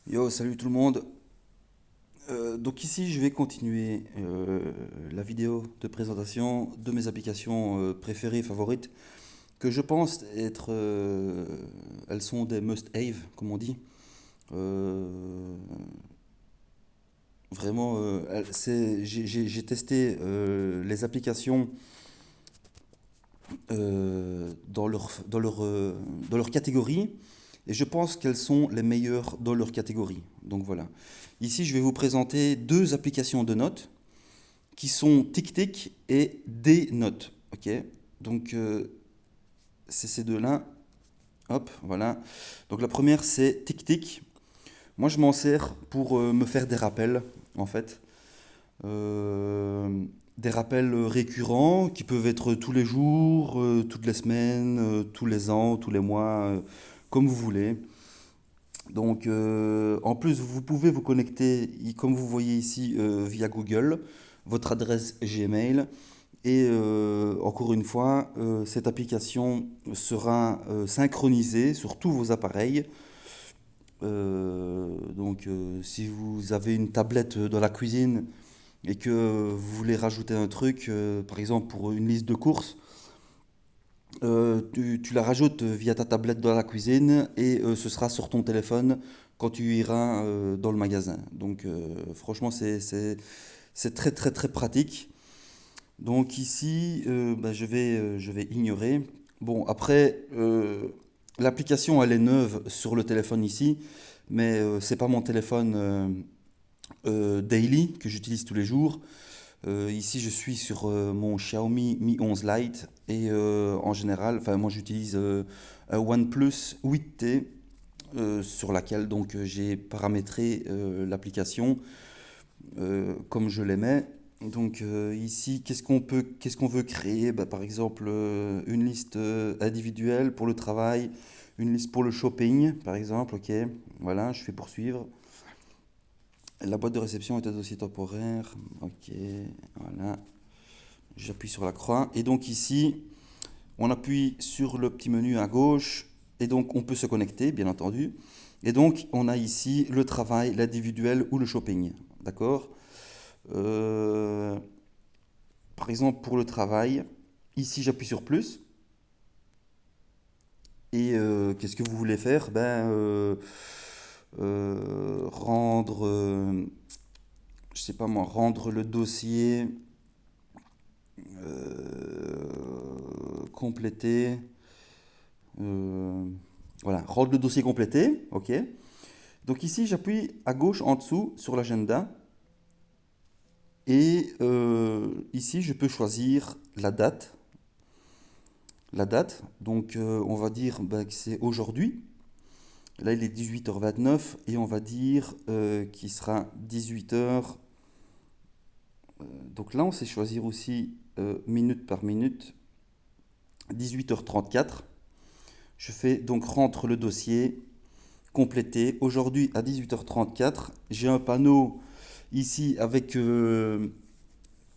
Yo, salut tout le monde. Donc ici, je vais continuer la vidéo de présentation de mes applications préférées, favorites, que je pense être... elles sont des must-have, comme on dit. Euh, Vraiment, j'ai testé les applications dans leur catégorie, et je pense qu'elles sont les meilleures dans leur catégorie. Donc voilà. Ici, je vais vous présenter deux applications de notes qui sont TickTick et Dnote. Ok. Donc c'est ces deux-là. Hop, voilà. Donc la première c'est TickTick. Moi je m'en sers pour me faire des rappels en fait. Euh, des rappels récurrents qui peuvent être tous les jours, toutes les semaines, tous les ans, tous les mois, comme vous voulez. Donc, en plus, vous pouvez vous connecter, comme vous voyez ici, via Google, votre adresse Gmail. Et encore une fois, cette application sera synchronisée sur tous vos appareils. Si vous avez une tablette dans la cuisine et que vous voulez rajouter un truc, par exemple pour une liste de courses, tu la rajoutes via ta tablette dans la cuisine et ce sera sur ton téléphone quand tu iras dans le magasin. Donc franchement, c'est très très très pratique. Donc ici, bah, je vais ignorer. Bon, après, l'application, elle est neuve sur le téléphone ici, mais c'est pas mon téléphone daily que j'utilise tous les jours. Ici, je suis sur mon Xiaomi Mi 11 Lite et en général, enfin moi j'utilise un OnePlus 8T sur laquelle donc j'ai paramétré l'application comme je l'aimais. Donc ici, qu'est-ce qu'on veut créer? Bah, par exemple, une liste individuelle pour le travail, une liste pour le shopping, par exemple. Ok, voilà, je fais poursuivre. La boîte de réception est un dossier temporaire. Ok, voilà. J'appuie sur la croix. Et donc ici, on appuie sur le petit menu à gauche. Et donc on peut se connecter, bien entendu. Et donc on a ici le travail, l'individuel ou le shopping. D'accord. Euh, Par exemple, pour le travail, ici j'appuie sur plus. Et qu'est-ce que vous voulez faire? Rendre, je sais pas moi, rendre le dossier complété. euh, voilà, rendre le dossier complété. Ok. Donc ici, j'appuie à gauche en dessous sur l'agenda. Et ici, je peux choisir la date. La date, donc on va dire bah, que c'est aujourd'hui. Là, il est 18h29 et on va dire qu'il sera 18h. Donc là, on sait choisir aussi minute par minute. 18h34. Je fais donc rentre le dossier complété. Aujourd'hui, à 18h34, j'ai un panneau ici avec enfin,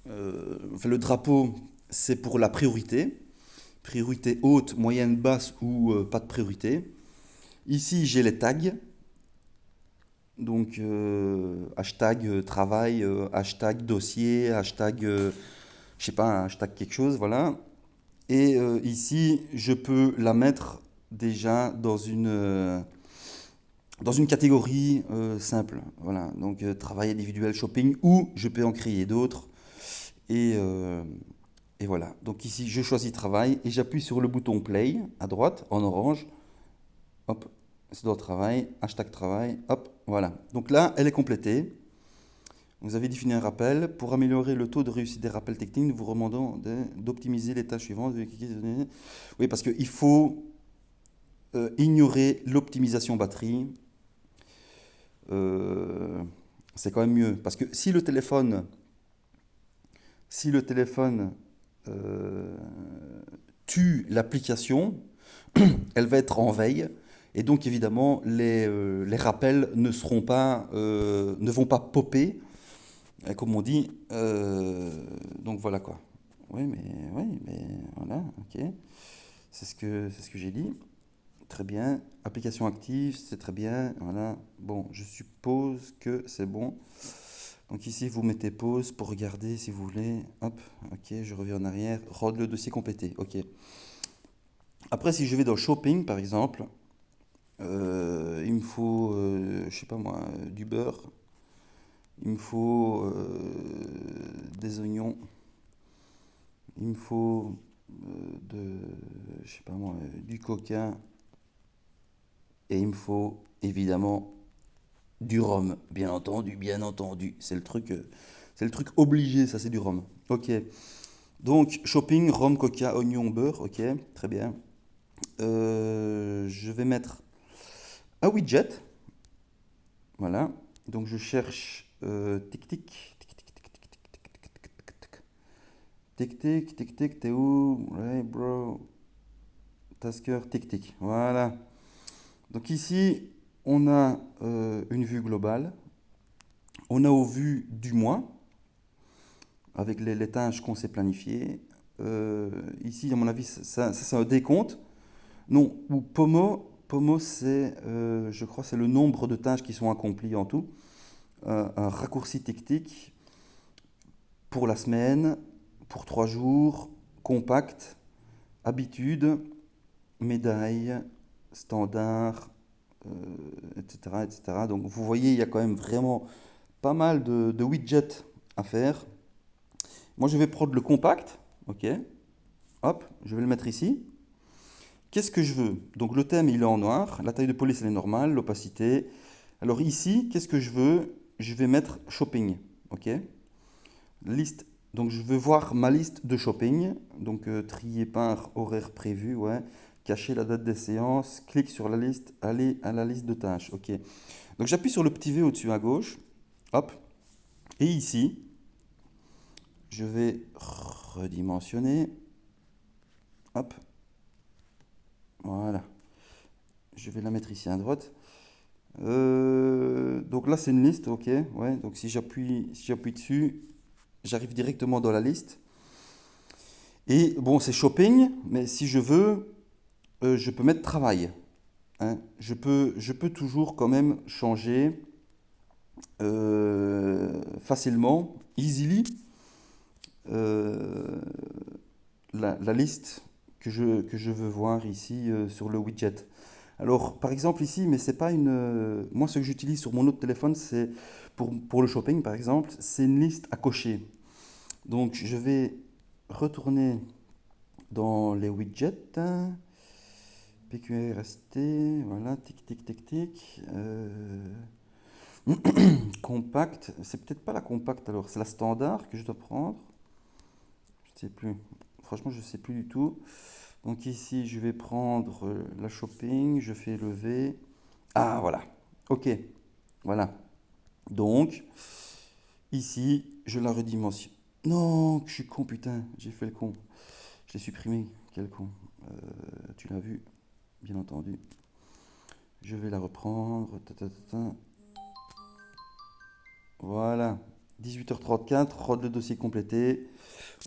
le drapeau, c'est pour la priorité. Priorité haute, moyenne, basse ou pas de priorité. Ici, j'ai les tags. Donc, hashtag travail, hashtag dossier, hashtag, je sais pas, hashtag quelque chose, voilà. Et ici, je peux la mettre déjà dans une catégorie simple, voilà. Donc, travail individuel, shopping, ou je peux en créer d'autres. Et, euh, et voilà. Donc ici, je choisis travail et j'appuie sur le bouton play à droite, en orange. Hop, c'est dans travail, hashtag travail, hop, voilà. Donc là, elle est complétée. Vous avez défini un rappel. Pour améliorer le taux de réussite des rappels techniques, nous vous recommandons d'optimiser les tâches suivantes. Oui, parce qu'il faut ignorer l'optimisation batterie. Euh, c'est quand même mieux. Parce que si le téléphone euh, tue l'application, elle va être en veille. Et donc évidemment, les rappels ne vont pas popper, comme on dit. Donc voilà quoi. Oui, mais voilà, ok. C'est ce que j'ai dit. très bien. Application active, c'est très bien. Voilà. Bon, je suppose que c'est bon. Donc ici, vous mettez pause pour regarder si vous voulez. Hop, ok, je reviens en arrière. Rod le dossier complété, ok. Après, si je vais dans Shopping, par exemple, il me faut, je sais pas moi, du beurre. Il me faut des oignons. Il me faut je sais pas moi, du coca. Et il me faut évidemment du rhum, bien entendu, bien entendu. C'est le truc obligé, ça c'est du rhum. Ok. Donc shopping, rhum, coca, oignon, beurre. Ok, très bien. Je vais mettre un widget. Voilà. Donc je cherche tic tic tic tic tic tic tic tic tic tic. T'es où? Ouais, bro. Tasker tic tic. Voilà. Donc ici, on a une vue globale. On a au vu du mois, avec les tâches qu'on s'est planifiées. Ici, à mon avis, ça c'est un décompte. Non, ou Pomo c'est, je crois, c'est le nombre de tâches qui sont accomplies en tout. Un raccourci tic-tic pour la semaine, pour 3 jours, compact, habitude, médaille, standard, etc., etc. Donc vous voyez, il y a quand même vraiment pas mal de widgets à faire. Moi, je vais prendre le compact. Ok. Hop, je vais le mettre ici. Qu'est-ce que je veux? Donc le thème, il est en noir. La taille de police, elle est normale. L'opacité. Alors ici, qu'est-ce que je veux? Je vais mettre shopping. Ok. Liste. Donc je veux voir ma liste de shopping. Donc trier par horaire prévu. Ouais. Cacher la date des séances. Clique sur la liste. Aller à la liste de tâches. Ok. Donc j'appuie sur le petit V au-dessus à gauche. Hop. Et ici, je vais redimensionner. Hop. Voilà. Je vais la mettre ici à droite. Donc là, c'est une liste, ok. Ouais, donc si j'appuie dessus, j'arrive directement dans la liste. Et bon, c'est shopping, mais si je veux, je peux mettre travail. Hein. Je peux toujours quand même changer facilement, easily, euh, la liste que je veux voir ici sur le widget. Alors, par exemple ici, mais c'est pas une. Moi, ce que j'utilise sur mon autre téléphone, c'est pour le shopping, par exemple, c'est une liste à cocher. Donc, je vais retourner dans les widgets. PQRST, voilà, tic, tic, tic, tic. Compact, c'est peut-être pas la compact alors, c'est la standard que je dois prendre. Je ne sais plus. Franchement, je ne sais plus du tout. Donc ici, je vais prendre la shopping, je fais lever. Ah, voilà. Ok, voilà. Donc, ici, je la redimensionne. Non, je suis con, putain, j'ai fait le con. Je l'ai supprimé, quel con. Tu l'as vu, bien entendu. Je vais la reprendre. Ta, ta, ta, ta. Voilà. 18h34, rod le dossier complété.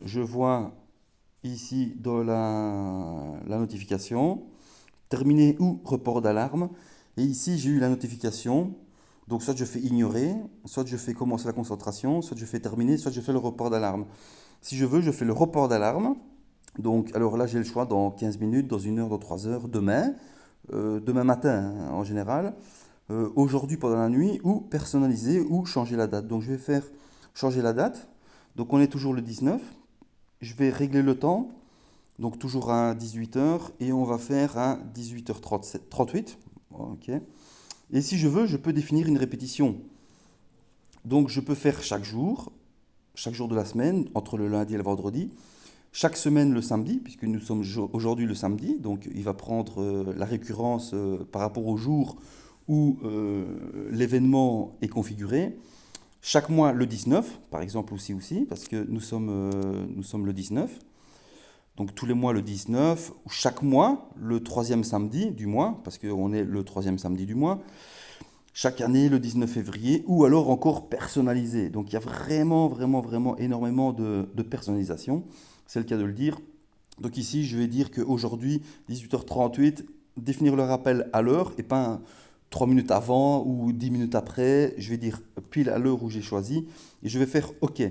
Je vois ici dans la notification, terminé ou report d'alarme. Et ici, j'ai eu la notification. Donc, soit je fais ignorer, soit je fais commencer la concentration, soit je fais terminer, soit je fais le report d'alarme. Si je veux, je fais le report d'alarme. Donc, alors là, j'ai le choix dans 15 minutes, dans 1 heure, dans 3 heures, demain, demain matin hein, en général, aujourd'hui pendant la nuit, ou personnaliser ou changer la date. Donc, je vais faire changer la date. Donc, on est toujours le 19. Je vais régler le temps. Donc, toujours à 18 heures et on va faire à 18h38. Ok. Et si je veux, je peux définir une répétition. Donc je peux faire chaque jour de la semaine, entre le lundi et le vendredi, chaque semaine le samedi, puisque nous sommes aujourd'hui le samedi, donc il va prendre la récurrence par rapport au jour où l'événement est configuré. Chaque mois le 19, par exemple aussi, parce que nous sommes le 19. Donc tous les mois le 19, ou chaque mois le troisième samedi du mois, parce qu'on est le troisième samedi du mois, chaque année le 19 février, ou alors encore personnalisé. Donc il y a vraiment, vraiment, vraiment énormément de personnalisation, c'est le cas de le dire. Donc ici, je vais dire qu'aujourd'hui, 18h38, définir le rappel à l'heure et pas 3 minutes avant ou 10 minutes après. Je vais dire pile à l'heure où j'ai choisi et je vais faire OK.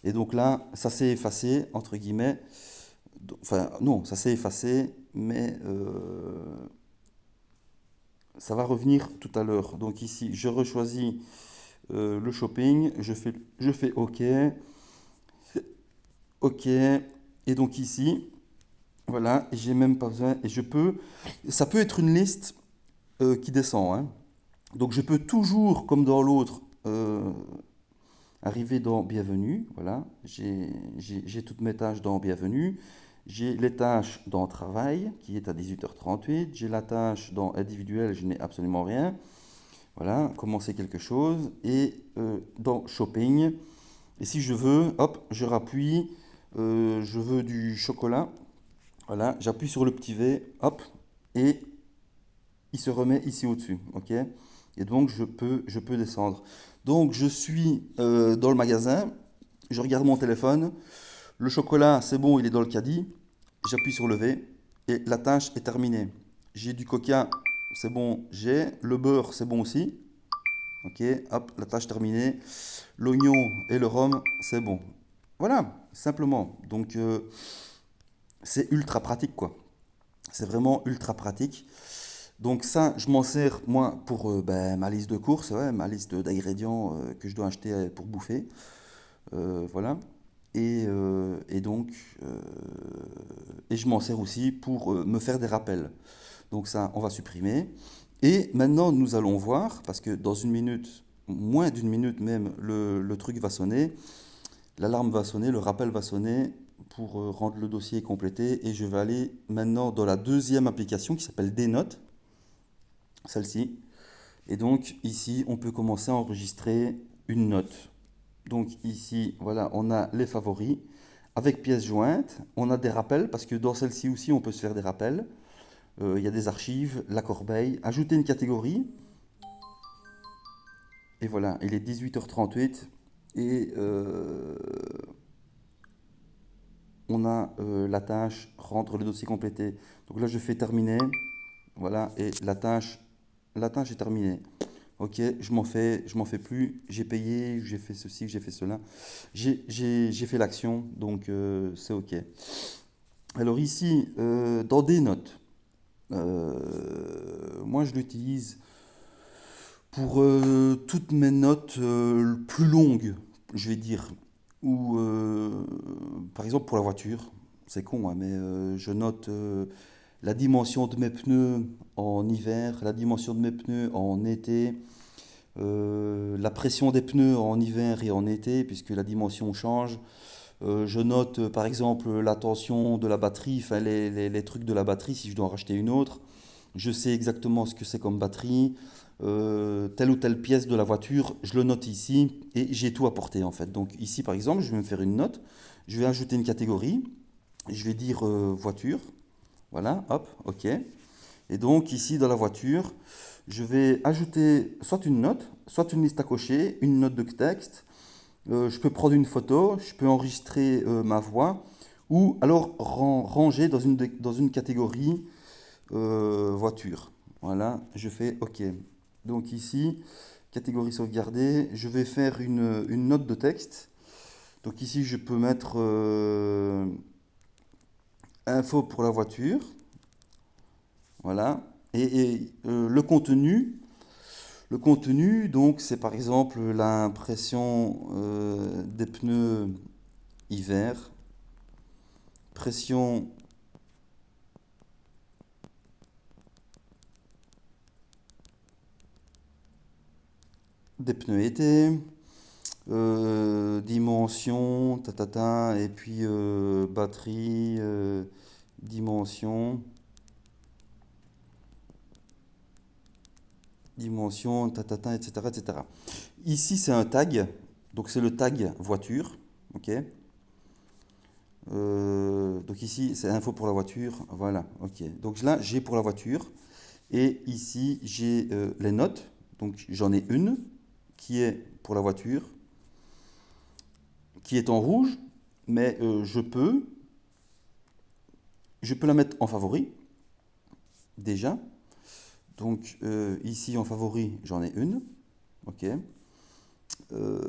Et donc là, ça s'est effacé, entre guillemets. Enfin, non, ça s'est effacé, mais ça va revenir tout à l'heure. Donc ici, je rechoisis le shopping, je fais OK, OK. Et donc ici, voilà, j'ai même pas besoin, et je peux, ça peut être une liste qui descend, hein. Donc je peux toujours, comme dans l'autre, arriver dans Bienvenue. Voilà, j'ai toutes mes tâches dans Bienvenue. J'ai les tâches dans Travail, qui est à 18h38. J'ai la tâche dans Individuel, je n'ai absolument rien. Voilà, commencer quelque chose. Et dans Shopping, et si je veux, hop, je rappuie, je veux du chocolat. Voilà, j'appuie sur le petit V, hop, et il se remet ici au-dessus, ok? Et donc je peux descendre. Donc je suis dans le magasin, je regarde mon téléphone, le chocolat c'est bon, il est dans le caddie, j'appuie sur le V et la tâche est terminée. J'ai du coca, c'est bon, j'ai. Le beurre, c'est bon aussi. Ok, hop, la tâche terminée. L'oignon et le rhum, c'est bon. Voilà, simplement. Donc c'est ultra pratique quoi. C'est vraiment ultra pratique. Donc ça, je m'en sers moi pour ben, ma liste de courses, ouais, ma liste d'ingrédients que je dois acheter pour bouffer. Voilà. Et donc, euh, et je m'en sers aussi pour me faire des rappels. Donc ça, on va supprimer. Et maintenant, nous allons voir, parce que dans une minute, moins d'une minute même, le truc va sonner, l'alarme va sonner, le rappel va sonner pour rendre le dossier complété. Et je vais aller maintenant dans la deuxième application qui s'appelle Denote, celle-ci. Et donc ici, on peut commencer à enregistrer une note. Donc ici, voilà, on a les favoris. Avec pièces jointes, on a des rappels, parce que dans celle-ci aussi, on peut se faire des rappels. Il y a des archives, la corbeille, ajouter une catégorie. Et voilà, il est 18h38 et on a la tâche rendre le dossier complété. Donc là, je fais terminer. Voilà, et la tâche est terminée. Ok, je m'en fais plus. J'ai payé, j'ai fait ceci, j'ai fait cela. J'ai fait l'action, donc c'est ok. Alors ici, dans des notes, moi je l'utilise pour toutes mes notes plus longues, je vais dire. Ou par exemple pour la voiture, c'est con, hein, mais je note la dimension de mes pneus en hiver, la dimension de mes pneus en été, la pression des pneus en hiver et en été, puisque la dimension change. Je note par exemple la tension de la batterie, enfin les trucs de la batterie si je dois en racheter une autre. Je sais exactement ce que c'est comme batterie, telle ou telle pièce de la voiture, je le note ici et j'ai tout apporté en fait. Donc ici par exemple, je vais me faire une note, je vais ajouter une catégorie, je vais dire voiture, voilà, hop, ok. Et donc ici dans la voiture, je vais ajouter soit une note, soit une liste à cocher, une note de texte. Je peux prendre une photo, je peux enregistrer ma voix ou alors ranger dans une catégorie voiture. Voilà, je fais OK. Donc ici, catégorie sauvegardée, je vais faire une note de texte. Donc ici, je peux mettre info pour la voiture. Voilà. Le contenu, donc, c'est par exemple l'impression des pneus hiver, pression des pneus été, dimension, et puis batterie, dimension, dimension, etc., etc. Ici, c'est un tag, donc c'est le tag voiture, ok. Donc ici, c'est info pour la voiture, voilà, ok. Donc là, j'ai pour la voiture, et ici, j'ai les notes, donc j'en ai une qui est pour la voiture, qui est en rouge, mais je peux la mettre en favori. déjà. Donc ici en favori, j'en ai une. Ok. Euh,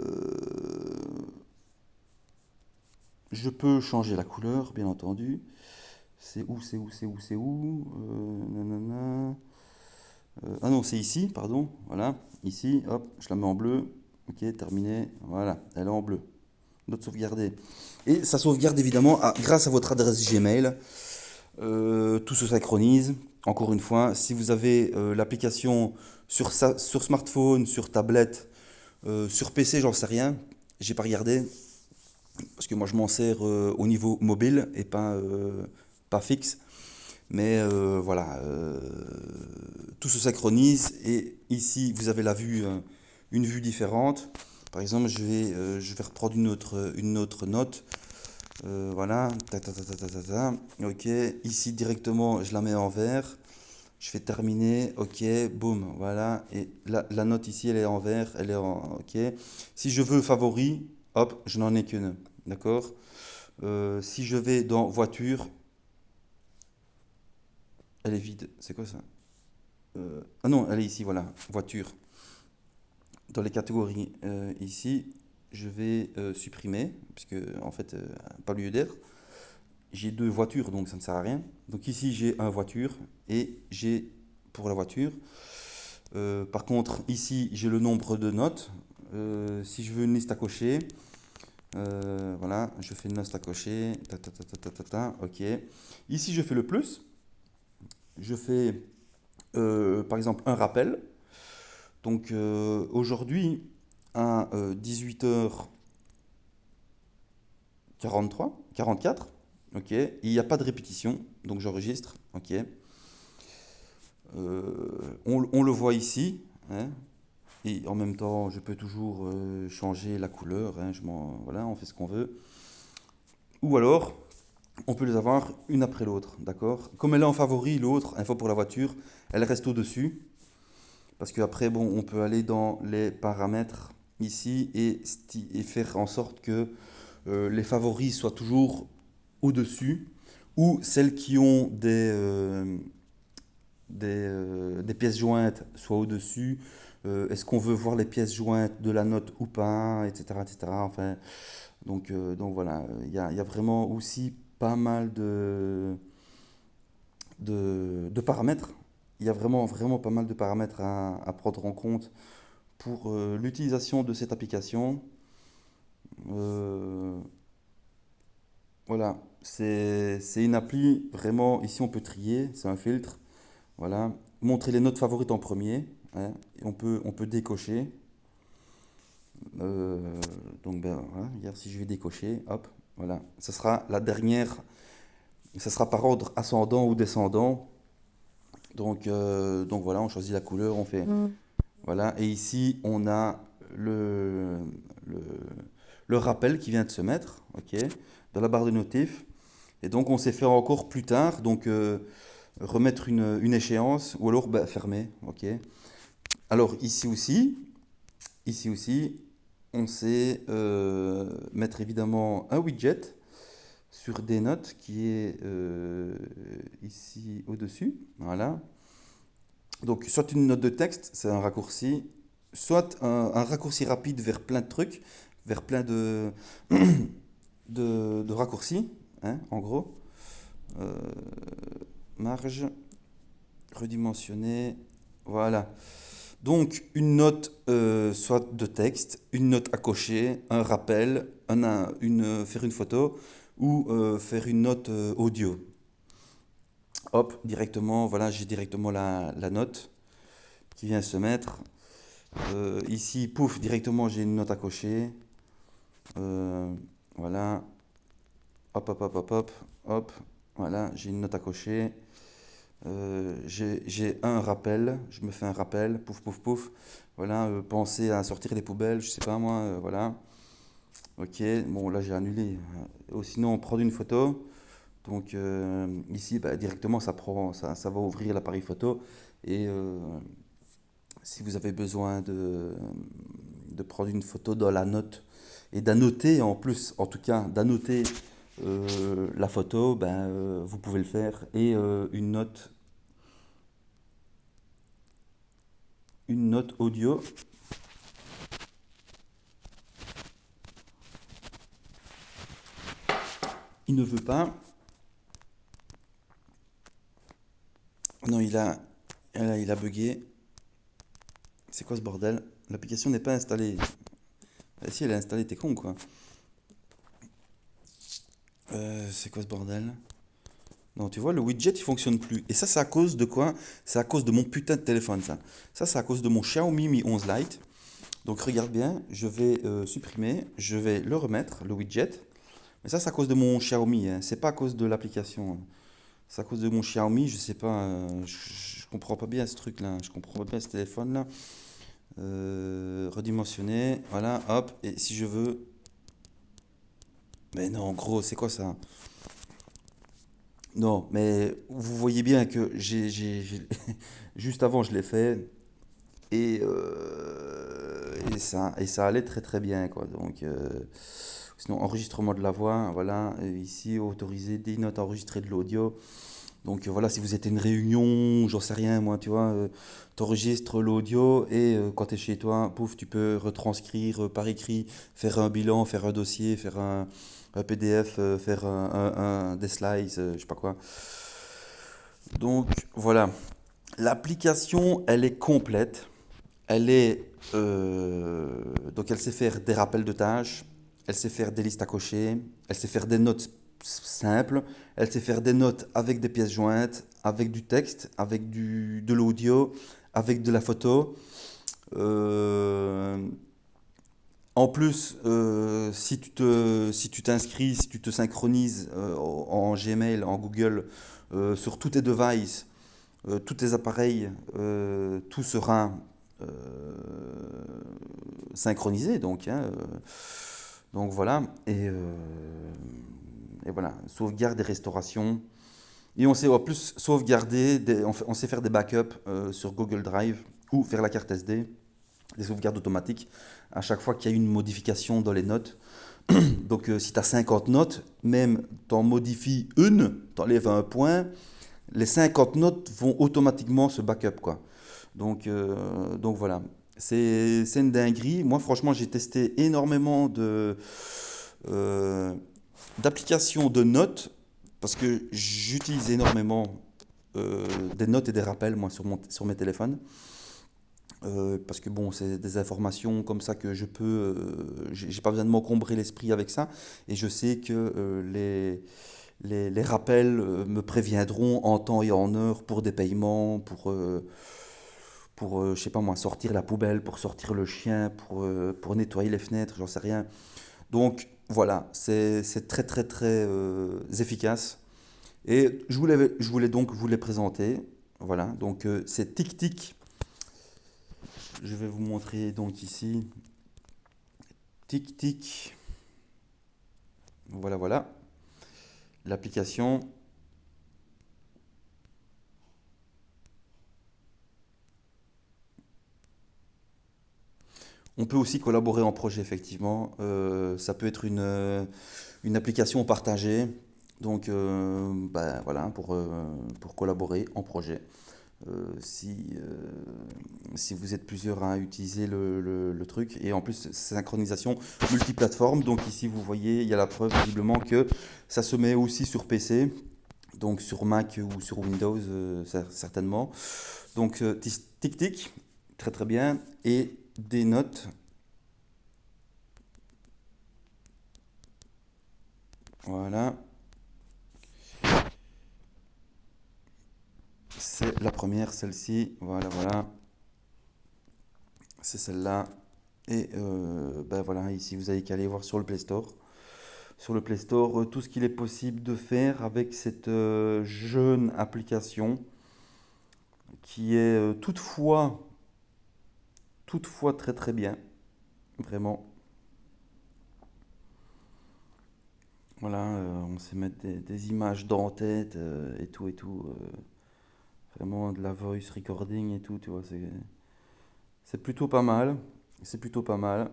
je peux changer la couleur, bien entendu. C'est où, c'est où, c'est où, c'est où nanana. Ah non, c'est ici, pardon. Voilà. Ici, hop, je la mets en bleu. Ok, terminé. Voilà, elle est en bleu. Note sauvegardée. Et ça sauvegarde évidemment grâce à votre adresse Gmail. Tout se synchronise. Encore une fois, si vous avez l'application sur smartphone, sur tablette, sur PC, j'en sais rien. J'ai pas regardé parce que moi je m'en sers au niveau mobile et pas fixe. Mais voilà, tout se synchronise et ici vous avez une vue différente. Par exemple, je vais reprendre une autre note. Voilà, ta, ta, ta, ta, ta, ta, ta. Ok, ici directement je la mets en vert. Je fais terminer, ok, boum, voilà. Et la note ici elle est en vert, elle est en. Ok. Si je veux favori, hop, je n'en ai qu'une. D'accord. Si je vais dans voiture, elle est vide. C'est quoi ça? Ah non, elle est ici, voilà, voiture. Dans les catégories ici, je vais supprimer, puisque en fait, pas lieu d'être. J'ai deux voitures, donc ça ne sert à rien. Donc ici, j'ai un voiture et j'ai pour la voiture. Par contre, ici, j'ai le nombre de notes. Si je veux une liste à cocher, voilà, je fais une liste à cocher. Ta, ta, ta, ta, ta, ta, ta, ok. Ici, je fais le plus. Je fais, par exemple, un rappel. Donc aujourd'hui, à 18h43, 44, ok, il n'y a pas de répétition, donc j'enregistre, ok. On le voit ici, hein, et en même temps, je peux toujours changer la couleur, hein, voilà, on fait ce qu'on veut. Ou alors, on peut les avoir une après l'autre, d'accord. Comme elle est en favori, l'autre, info pour la voiture, elle reste au-dessus. Parce qu'après, bon, on peut aller dans les paramètres ici et faire en sorte que les favoris soient toujours au-dessus ou celles qui ont des pièces jointes soient au-dessus. Est-ce qu'on veut voir les pièces jointes de la note ou pas, etc. etc. Enfin, donc voilà, il y a vraiment aussi pas mal de paramètres. Il y a vraiment, vraiment pas mal de paramètres à prendre en compte pour l'utilisation de cette application. Euh, voilà, c'est une appli vraiment, ici on peut trier, c'est un filtre. Voilà, montrer les notes favorites en premier, hein, et on peut décocher. Euh, donc ben, voilà, regarde si je vais décocher, hop, voilà, ce sera la dernière, ce sera par ordre ascendant ou descendant. Donc voilà, on choisit la couleur, on fait. Voilà, et ici on a le, le rappel qui vient de se mettre, ok, dans la barre de notif. Et donc on sait faire encore plus tard, donc remettre une échéance ou alors bah, fermer, ok. Alors ici aussi, on sait mettre évidemment un widget sur des notes qui est ici au-dessus, voilà. Donc soit une note de texte, c'est un raccourci, soit un raccourci rapide vers plein de trucs, vers plein de raccourcis, hein, en gros. Euh, marge, redimensionner, voilà. Donc une note soit de texte, une note à cocher, un rappel, faire une photo ou faire une note audio. Hop, directement, voilà, j'ai directement la note qui vient se mettre. Ici, pouf, directement j'ai une note à cocher. Euh, voilà, hop, hop, hop, hop, hop, hop, voilà, j'ai une note à cocher. J'ai un rappel, je me fais un rappel, pouf, pouf, pouf. Voilà, penser à sortir les poubelles, je sais pas moi, voilà. Ok, bon là j'ai annulé. Ou sinon, prendre une photo. Donc ici, bah, directement, ça va ouvrir l'appareil photo. Et si vous avez besoin de prendre une photo dans la note et d'annoter en plus, en tout cas d'annoter la photo, ben, vous pouvez le faire. Et une note une note audio. Il ne veut pas. Non, il a bugué. C'est quoi ce bordel? L'application n'est pas installée. Ah, si elle est installée, t'es con quoi. C'est quoi ce bordel? Non, tu vois, le widget il fonctionne plus. Et ça, c'est à cause de quoi? C'est à cause de mon putain de téléphone, ça. Ça, c'est à cause de mon Xiaomi Mi 11 Lite. Donc regarde bien, je vais supprimer, je vais le remettre, le widget. Mais ça, c'est à cause de mon Xiaomi, hein. C'est pas à cause de l'application, hein. C'est à cause de mon Xiaomi, je sais pas, je comprends pas bien ce truc-là, je comprends pas bien ce téléphone-là. Redimensionner, voilà, hop, et si je veux. Mais non, gros, c'est quoi ça? Non, mais vous voyez bien que juste avant, je l'ai fait et ça allait très très bien, quoi. Donc, sinon, enregistrement de la voix, voilà, ici, autoriser des notes enregistrées de l'audio. Donc voilà, si vous êtes à une réunion, j'en sais rien, moi, tu vois, t'enregistres l'audio et quand tu es chez toi, pouf, tu peux retranscrire par écrit, faire un bilan, faire un dossier, faire un PDF, faire des slides, je sais pas quoi. Donc voilà, l'application, elle est complète. Donc elle sait faire des rappels de tâches, elle sait faire des listes à cocher, elle sait faire des notes simples, elle sait faire des notes avec des pièces jointes, avec du texte, avec de l'audio, avec de la photo. Euh, En plus, si tu t'inscris, si tu te synchronises en Gmail, en Google, sur tous tes devices, tous tes appareils, tout sera euh, synchronisé. Donc, hein, donc voilà. Et voilà, sauvegarde et restauration. Et on sait en plus sauvegarder, on sait faire des backups sur Google Drive ou faire la carte SD, des sauvegardes automatiques à chaque fois qu'il y a une modification dans les notes. Donc si tu as 50 notes, même t'en modifies une, t'enlèves un point, les 50 notes vont automatiquement se backup, quoi. Donc voilà, c'est une dinguerie. Moi franchement j'ai testé énormément euh, d'applications de notes parce que j'utilise énormément des notes et des rappels moi sur mes téléphones. Parce que bon, c'est des informations comme ça que je peux, j'ai pas besoin de m'encombrer l'esprit avec ça, et je sais que les rappels me préviendront en temps et en heure pour des paiements, pour je sais pas moi, sortir la poubelle, pour sortir le chien, pour nettoyer les fenêtres, j'en sais rien. Donc voilà, c'est très très très efficace, et je voulais donc vous les présenter. Voilà, donc c'est TicTic. Je vais vous montrer donc ici. Tic tic. Voilà, voilà. L'application. On peut aussi collaborer en projet, effectivement. Ça peut être une application partagée. Donc, ben, voilà, pour collaborer en projet. Si vous êtes plusieurs à utiliser le truc. Et en plus, synchronisation multiplateforme. Donc ici, vous voyez, il y a la preuve visiblement que ça se met aussi sur PC. Donc sur Mac ou sur Windows, certainement. Donc tic tic, très très bien. Et des notes, voilà. C'est la première, celle-ci. Voilà, voilà. C'est celle-là. Et ben voilà, ici vous avez qu'à aller voir sur le Play Store. Sur le Play Store, tout ce qu'il est possible de faire avec cette jeune application qui est toutefois très très bien. Vraiment. Voilà, on sait mettre des images dans tête et tout et tout. Vraiment de la voice recording et tout, tu vois. C'est plutôt pas mal. C'est plutôt pas mal.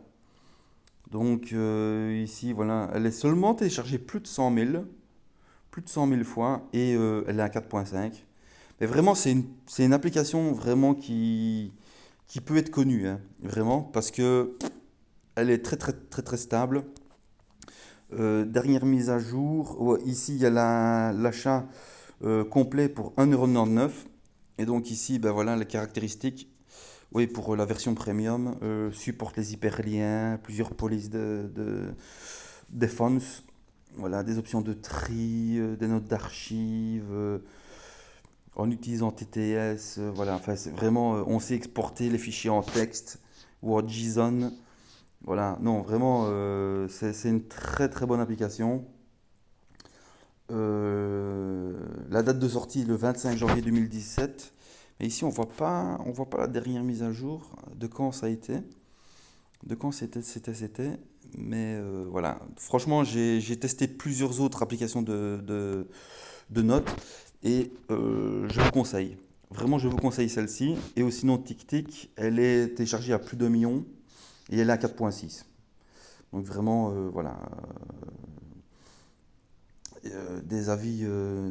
Donc ici, voilà, elle est seulement téléchargée plus de 100 000. Plus de 100 000 fois et elle est à 4.5. Mais vraiment, c'est une application vraiment qui peut être connue, hein, vraiment, parce que elle est très très très très stable. Dernière mise à jour, ouais, ici il y a l'achat complet pour 1,99 €. Et donc ici, ben voilà, les caractéristiques. Oui, pour la version premium, supporte les hyperliens, plusieurs polices de défense, voilà, des options de tri, des notes d'archives, en utilisant TTS, voilà, enfin c'est vraiment, on sait exporter les fichiers en texte ou en JSON, voilà, non, vraiment, c'est une très très bonne application. La date de sortie le 25 janvier 2017. Mais ici, on voit pas la dernière mise à jour de quand ça a été, de quand c'était. Mais voilà, franchement, j'ai testé plusieurs autres applications de notes et je vous conseille. Vraiment, je vous conseille celle-ci. Et aussi, sinon, TickTick, elle est téléchargée à plus de 1 million et elle est à 4,6. Donc vraiment, voilà, des avis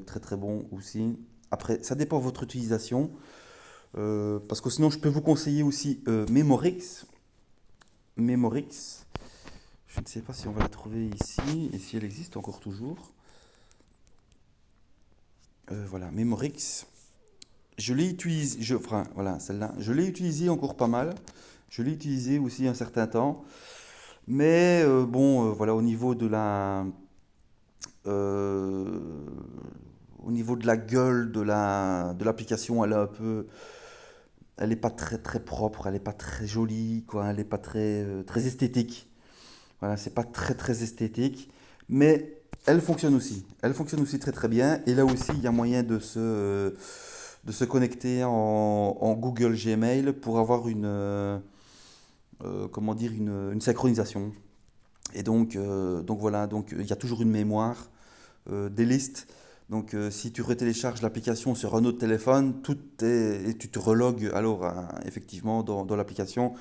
très très bons aussi. Après, ça dépend de votre utilisation. Parce que sinon, je peux vous conseiller aussi Memorix. Memorix. Je ne sais pas si on va la trouver ici et si elle existe encore toujours. Voilà, Memorix. Je l'ai utilisé, enfin voilà, celle-là. Je l'ai utilisée encore pas mal. Je l'ai utilisée aussi un certain temps. Mais bon, voilà, euh, au niveau de la gueule de l'application, elle est pas très très propre, elle est pas très jolie, quoi. Elle est pas très très esthétique. Voilà, c'est pas très très esthétique, mais elle fonctionne aussi. Elle fonctionne aussi très très bien. Et là aussi, il y a moyen de se connecter en Google Gmail pour avoir comment dire, une synchronisation. Et donc voilà, donc il y a toujours une mémoire des listes. Donc si tu retélécharges l'application sur un autre téléphone, et tu te relogues alors hein, effectivement dans l'application,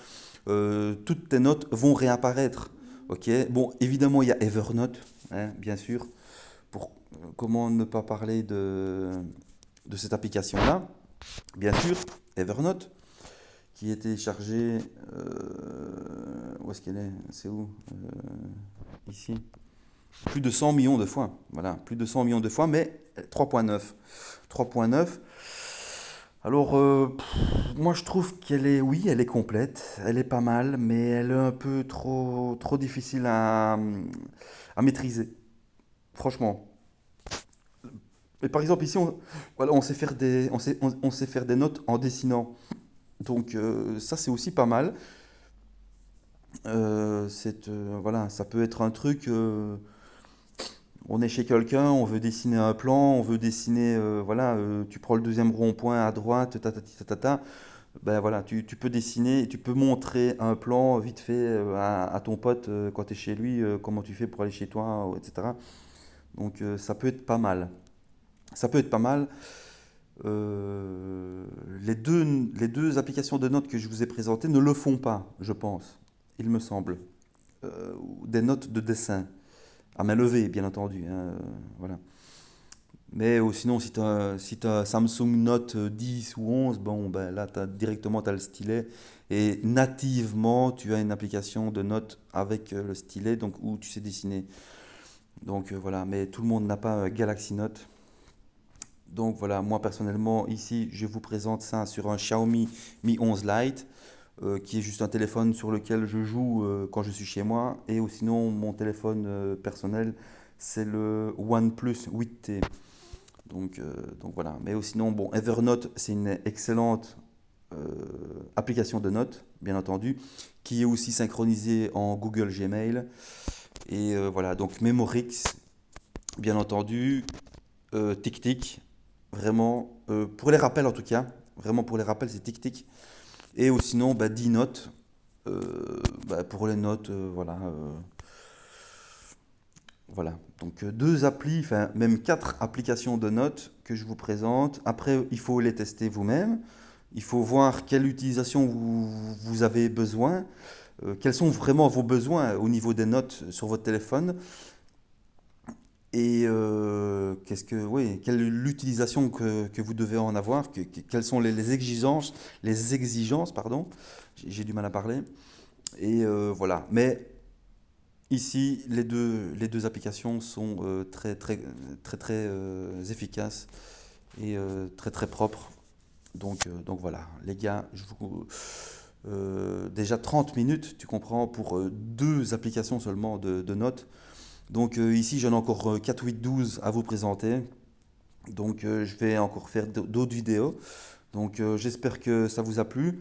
toutes tes notes vont réapparaître. Ok. Bon, évidemment il y a Evernote, hein, bien sûr. Pour comment ne pas parler de cette application-là? Bien sûr, Evernote qui est téléchargée. Où est-ce qu'elle est? C'est où? Ici. Plus de 100 millions de fois. Voilà, plus de 100 millions de fois, mais 3,9. 3,9. Alors, moi je trouve qu'elle est, oui, elle est complète, elle est pas mal, mais elle est un peu trop difficile à maîtriser, franchement. Et par exemple, ici, voilà, on sait faire on sait faire des notes en dessinant. Donc, ça, c'est aussi pas mal. Voilà, ça peut être un truc. On est chez quelqu'un, on veut dessiner un plan, on veut dessiner, voilà, tu prends le deuxième rond-point à droite, ben voilà, tu peux dessiner, et tu peux montrer un plan vite fait à ton pote quand tu es chez lui, comment tu fais pour aller chez toi, etc. Donc ça peut être pas mal. Ça peut être pas mal. Euh, les deux applications de notes que je vous ai présentées ne le font pas, je pense, il me semble. Des notes de dessin, à main levée, bien entendu, hein, voilà. Mais sinon, si t'as Samsung Note 10 ou 11, bon, ben là, directement, tu as le stylet. Et nativement, tu as une application de notes avec le stylet, donc où tu sais dessiner. Donc voilà, mais tout le monde n'a pas Galaxy Note. Donc voilà, moi personnellement, ici, je vous présente ça sur un Xiaomi Mi 11 Lite, qui est juste un téléphone sur lequel je joue quand je suis chez moi. Et ou sinon, mon téléphone personnel, c'est le OnePlus 8T. Donc voilà. Mais sinon, bon, Evernote, c'est une excellente application de notes, bien entendu, qui est aussi synchronisée en Google Gmail. Et voilà, donc Memorix, bien entendu, TickTick, vraiment, pour les rappels en tout cas, vraiment pour les rappels, c'est TickTick. Et ou sinon, bah, D-Note, bah, pour les notes, voilà. Voilà, donc deux applis, enfin même quatre applications de notes que je vous présente. Après, il faut les tester vous-même. Il faut voir quelle utilisation vous avez besoin, quels sont vraiment vos besoins au niveau des notes sur votre téléphone. Et oui, quelle est l'utilisation que vous devez en avoir, quelles sont les exigences, pardon, j'ai du mal à parler. Et voilà. Mais ici, les deux applications sont très efficaces et très très propres. Donc voilà, les gars, déjà 30 minutes, tu comprends, pour deux applications seulement de notes. Donc ici, j'en ai encore 4, 8, 12 à vous présenter. Donc je vais encore faire d'autres vidéos. Donc j'espère que ça vous a plu,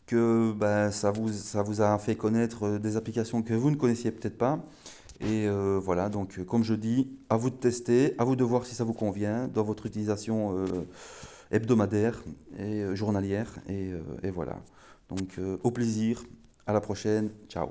que bah, ça vous a fait connaître des applications que vous ne connaissiez peut-être pas. Et voilà, donc comme je dis, à vous de tester, à vous de voir si ça vous convient dans votre utilisation hebdomadaire et journalière. Et voilà. Donc au plaisir, à la prochaine, ciao.